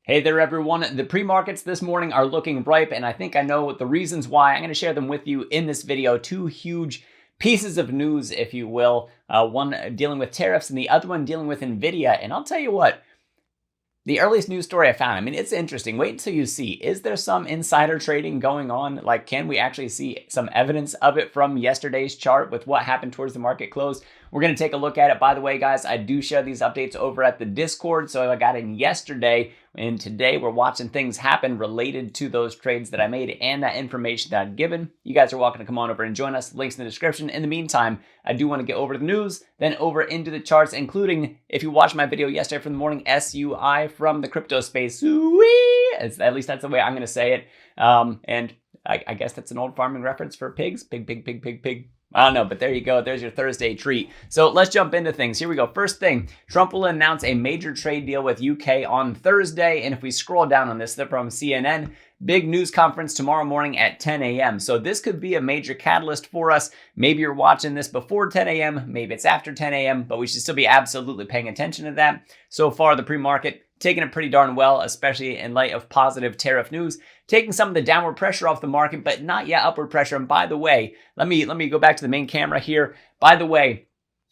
Hey there, everyone. The pre-markets this morning are looking ripe, and I think I know the reasons why. I'm going to share them with you in this video. Two huge pieces of news, if you will. One dealing with tariffs and the other one dealing with NVDA. And I'll tell you what, the earliest news story I found, I mean, it's interesting. Wait until you see. Is there some insider trading going on? Like, can we actually see some evidence of it from yesterday's chart with what happened towards the market close? We're going to take a look at it. By the way, guys, I do share these updates over at the Discord. So I got in yesterday, and today we're watching things happen related to those trades that I made and that information that I've given. You guys are welcome to come on over and join us. Links in the description. In the meantime, I do want to get over to the news, then over into the charts, including, if you watched my video yesterday from the morning, SUI from the crypto space. SUI! At least that's the way I'm going to say it. And I guess that's an old farming reference for pigs. Pig. I don't know, but there you go. There's your Thursday treat. So let's jump into things. Here we go. First thing, Trump will announce a major trade deal with UK on Thursday. And if we scroll down on this, they're from CNN, big news conference tomorrow morning at 10 a.m. So this could be a major catalyst for us. Maybe you're watching this before 10 a.m. Maybe it's after 10 a.m., but we should still be absolutely paying attention to that. So far, the pre-market taking it pretty darn well, especially in light of positive tariff news, taking some of the downward pressure off the market, but not yet upward pressure. And by the way, let me go back to the main camera here. By the way,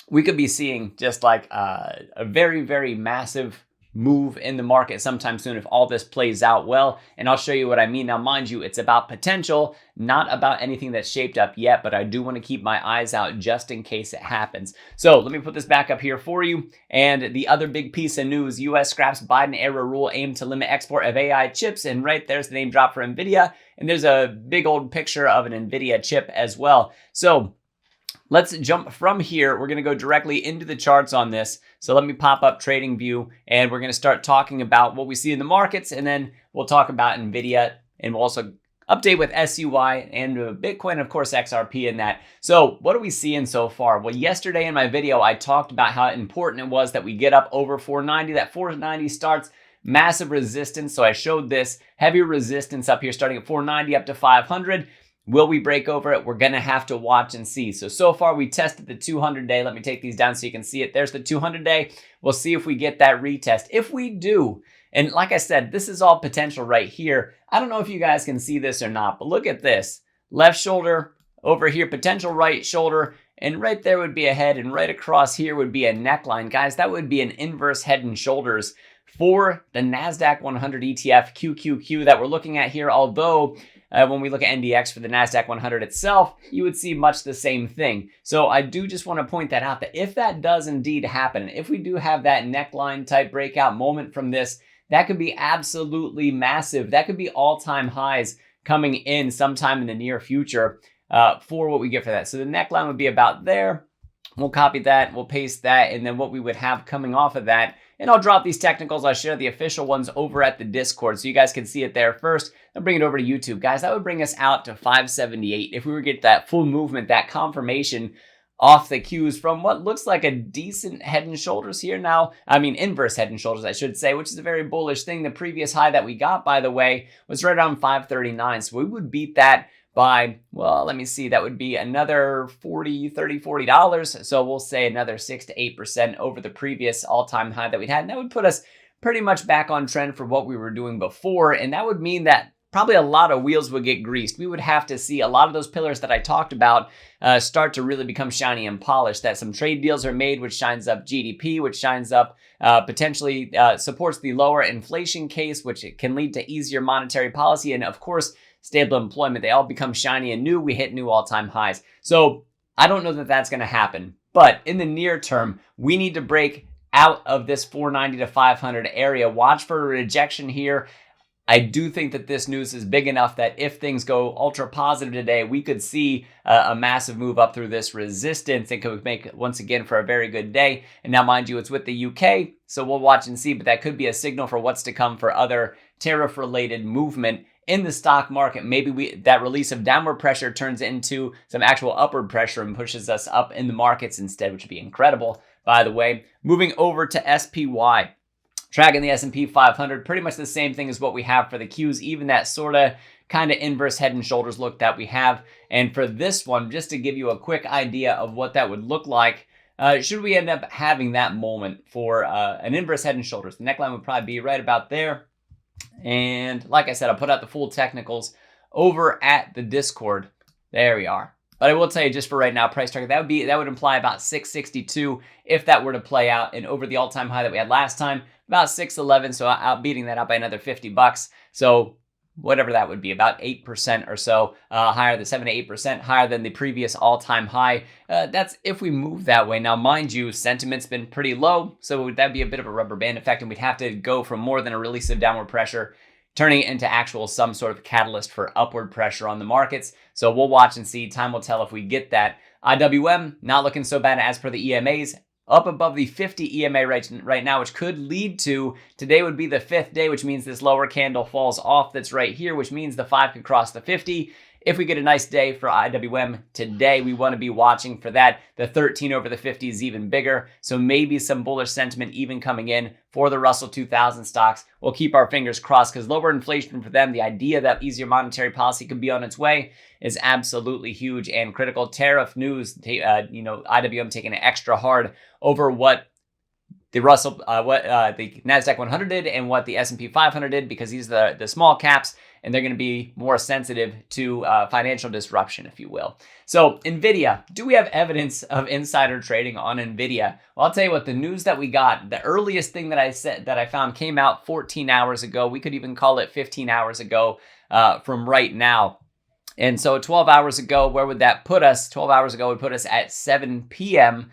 we could be seeing just like a very, very massive move in the market sometime soon if all this plays out well. And I'll show you what I mean. Now, mind you, it's about potential, not about anything that's shaped up yet, but I do want to keep my eyes out just in case it happens. So let me put this back up here for you. And the other big piece of news, US scraps Biden era rule aimed to limit export of AI chips. And right there's the name drop for NVIDIA. And there's a big old picture of an NVIDIA chip as well. So let's jump from here. We're going to go directly into the charts on this. So let me pop up Trading View, and we're going to start talking about what we see in the markets, and then we'll talk about NVIDIA, and we'll also update with SUI and Bitcoin, and of course, XRP in that. So what are we seeing so far? Well, yesterday in my video, I talked about how important it was that we get up over 490. That 490 starts massive resistance. So I showed this heavy resistance up here starting at 490 up to 500. Will we break over it? We're going to have to watch and see. So far we tested the 200-day. Let me take these down so you can see it. There's the 200-day. We'll see if we get that retest. If we do, and like I said, this is all potential right here. I don't know if you guys can see this or not, but look at this. Left shoulder over here, potential right shoulder, and right there would be a head, and right across here would be a neckline. Guys, that would be an inverse head and shoulders for the NASDAQ 100 ETF QQQ that we're looking at here, although when we look at NDX for the NASDAQ 100 itself, you would see much the same thing. So I do just want to point that out, that if that does indeed happen, if we do have that neckline type breakout moment from this, that could be absolutely massive. That could be all-time highs coming in sometime in the near future for what we get for that. So the neckline would be about there. We'll copy that, we'll paste that, and then what we would have coming off of that. And I'll drop these technicals. I'll share the official ones over at the Discord so you guys can see it there first. I'll bring it over to YouTube. Guys, that would bring us out to 578 if we were to get that full movement, that confirmation off the cues from what looks like a decent head and shoulders here now. I mean, inverse head and shoulders, I should say, which is a very bullish thing. The previous high that we got, by the way, was right around 539. So we would beat that by, well, let me see, that would be another $40. So we'll say another 6 to 8% over the previous all-time high that we'd had. And that would put us pretty much back on trend for what we were doing before. And that would mean that probably a lot of wheels would get greased. We would have to see a lot of those pillars that I talked about start to really become shiny and polished, that some trade deals are made, which shines up GDP, which shines up potentially supports the lower inflation case, which can lead to easier monetary policy. And of course, stable employment. They all become shiny and new. We hit new all-time highs. So I don't know that that's going to happen. But in the near term, we need to break out of this 490 to 500 area. Watch for a rejection here. I do think that this news is big enough that if things go ultra positive today, we could see a massive move up through this resistance. It could make, once again, for a very good day. And now, mind you, it's with the UK, so we'll watch and see. But that could be a signal for what's to come for other tariff-related movement in the stock market. Maybe that release of downward pressure turns into some actual upward pressure and pushes us up in the markets instead, which would be incredible, by the way. Moving over to SPY. Tracking the S&P 500, pretty much the same thing as what we have for the Qs, even that sort of kind of inverse head and shoulders look that we have. And for this one, just to give you a quick idea of what that would look like, should we end up having that moment for an inverse head and shoulders. The neckline would probably be right about there. And like I said, I'll put out the full technicals over at the Discord. There we are. But I will tell you, just for right now, price target, that would imply about 662 if that were to play out. And over the all-time high that we had last time, about 611. So out beating that out by another 50 bucks. So whatever that would be, about 8% or so higher, than 7 to 8% higher than the previous all-time high. That's if we move that way. Now, mind you, sentiment's been pretty low, so that'd be a bit of a rubber band effect, and we'd have to go from more than a release of downward pressure, turning it into actual some sort of catalyst for upward pressure on the markets. So we'll watch and see. Time will tell if we get that. IWM, not looking so bad as per the EMAs. Up above the 50 EMA right now, which could lead to, today would be the 5th day, which means this lower candle falls off that's right here, which means the 5 could cross the 50. If we get a nice day for IWM today, we want to be watching for that. The 13 over the 50 is even bigger, so maybe some bullish sentiment even coming in for the Russell 2000 stocks. We'll keep our fingers crossed because lower inflation for them, the idea that easier monetary policy could be on its way, is absolutely huge and critical. Tariff news, IWM taking it extra hard over what the the Nasdaq 100 did and what the S&P 500 did, because these are the small caps, and they're going to be more sensitive to financial disruption, if you will. So NVIDIA, do we have evidence of insider trading on NVIDIA? Well, I'll tell you what, the news that we got, the earliest thing that I found came out 14 hours ago. We could even call it 15 hours ago from right now. And so 12 hours ago, where would that put us? 12 hours ago would put us at 7 p.m.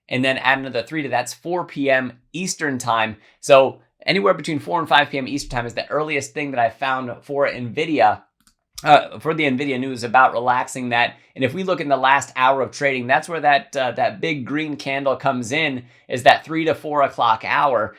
And then add another 3 to that's 4 p.m. Eastern time. So anywhere between 4 and 5 p.m. Eastern time is the earliest thing that I found for NVIDIA, for the NVIDIA news about relaxing that. And if we look in the last hour of trading, that's where that big green candle comes in, is that 3 to 4 o'clock hour.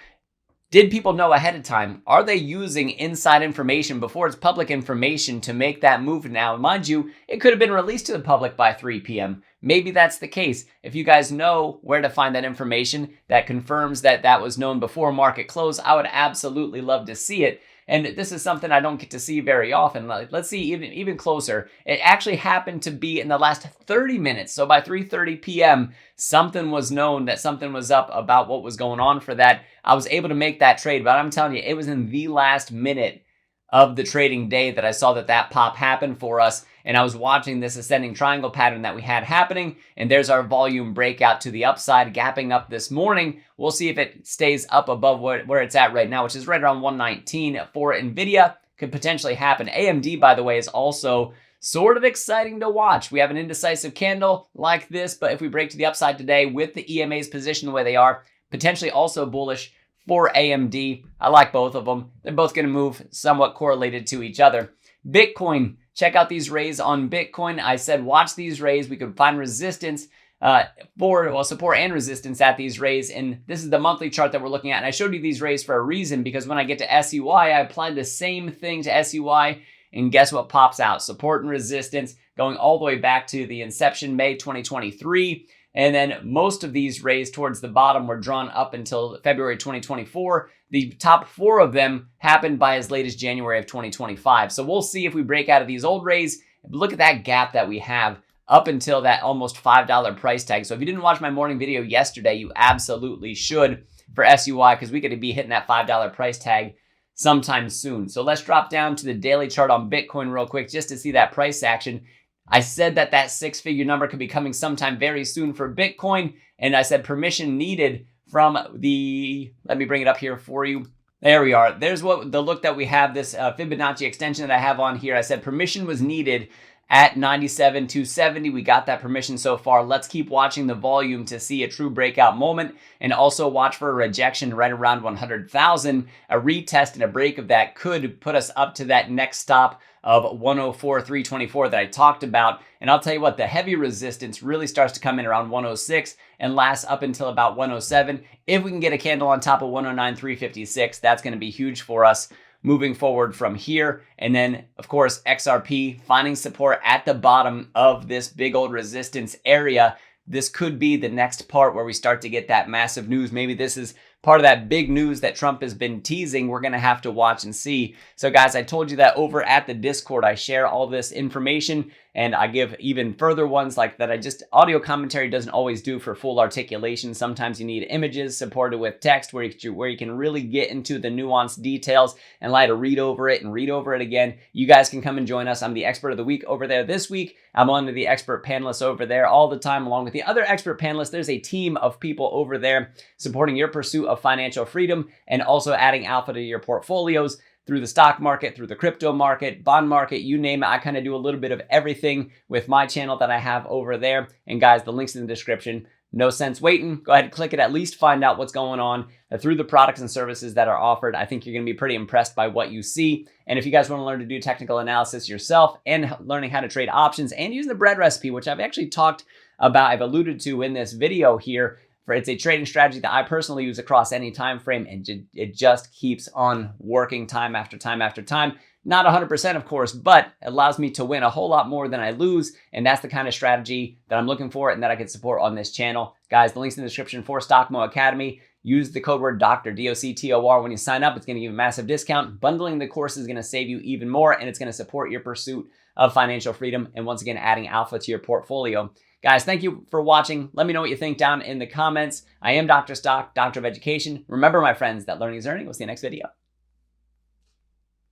Did people know ahead of time? Are they using inside information before it's public information to make that move now? Mind you, it could have been released to the public by 3 p.m. Maybe that's the case. If you guys know where to find that information that confirms that that was known before market close, I would absolutely love to see it. And this is something I don't get to see very often. Let's see even closer. It actually happened to be in the last 30 minutes. So by 3:30 p.m., something was known that something was up about what was going on for that. I was able to make that trade, but I'm telling you, it was in the last minute of the trading day that I saw that pop happened for us. And I was watching this ascending triangle pattern that we had happening. And there's our volume breakout to the upside, gapping up this morning. We'll see if it stays up above where it's at right now, which is right around 119 for NVIDIA. Could potentially happen. AMD, by the way, is also sort of exciting to watch. We have an indecisive candle like this, but if we break to the upside today with the EMAs positioned the way they are, potentially also bullish for AMD. I like both of them. They're both going to move somewhat correlated to each other. Bitcoin, check out these rays on Bitcoin. I said watch these rays. We could find resistance support and resistance at these rays. And this is the monthly chart that we're looking at. And I showed you these rays for a reason, because when I get to SUI, I applied the same thing to SUI. And guess what pops out? Support and resistance going all the way back to the inception, May 2023. And then most of these rays towards the bottom were drawn up until February 2024. The top 4 of them happened by as late as January of 2025. So we'll see if we break out of these old rays. Look at that gap that we have up until that almost $5 price tag. So if you didn't watch my morning video yesterday, you absolutely should for SUI, because we could be hitting that $5 price tag sometime soon. So let's drop down to the daily chart on Bitcoin real quick just to see that price action. I said that 6-figure number could be coming sometime very soon for Bitcoin. And I said permission needed from let me bring it up here for you. There we are. There's the look that we have, this Fibonacci extension that I have on here. I said permission was needed at 97,270. We got that permission so far. Let's keep watching the volume to see a true breakout moment, and also watch for a rejection right around 100,000. A retest and a break of that could put us up to that next stop of 104,324 that I talked about. And I'll tell you what, the heavy resistance really starts to come in around 106 and lasts up until about 107. If we can get a candle on top of 109,356, that's going to be huge for us moving forward from here. And then, of course, XRP finding support at the bottom of this big old resistance area. This could be the next part where we start to get that massive news. Maybe this is part of that big news that Trump has been teasing. We're going to have to watch and see. So guys, I told you that over at the Discord, I share all this information. and I give even further ones like that. Audio commentary doesn't always do for full articulation. Sometimes you need images supported with text where you can really get into the nuanced details and like to read over it and read over it again. You guys can come and join us. I'm the expert of the week over there this week. I'm one of the expert panelists over there all the time, along with the other expert panelists. There's a team of people over there supporting your pursuit of financial freedom and also adding alpha to your portfolios through the stock market, through the crypto market, bond market, you name it. I kind of do a little bit of everything with my channel that I have over there. And guys, the link's in the description. No sense waiting. Go ahead and click it. At least find out what's going on through the products and services that are offered. I think you're going to be pretty impressed by what you see. And if you guys want to learn to do technical analysis yourself and learning how to trade options and use the bread recipe, which I've actually talked about, I've alluded to in this video here, it's a trading strategy that I personally use across any time frame, and it just keeps on working time after time after time. Not 100%, of course, but it allows me to win a whole lot more than I lose, and that's the kind of strategy that I'm looking for and that I can support on this channel. Guys, the link's in the description for Stockmo Academy. Use the code word DOCTOR, D-O-C-T-O-R, when you sign up. It's going to give you a massive discount. Bundling the course is going to save you even more, and it's going to support your pursuit of financial freedom, and once again, adding alpha to your portfolio. Guys, thank you for watching. Let me know what you think down in the comments. I am Dr. Stock, Doctor of Education. Remember, my friends, that learning is earning. We'll see you next video.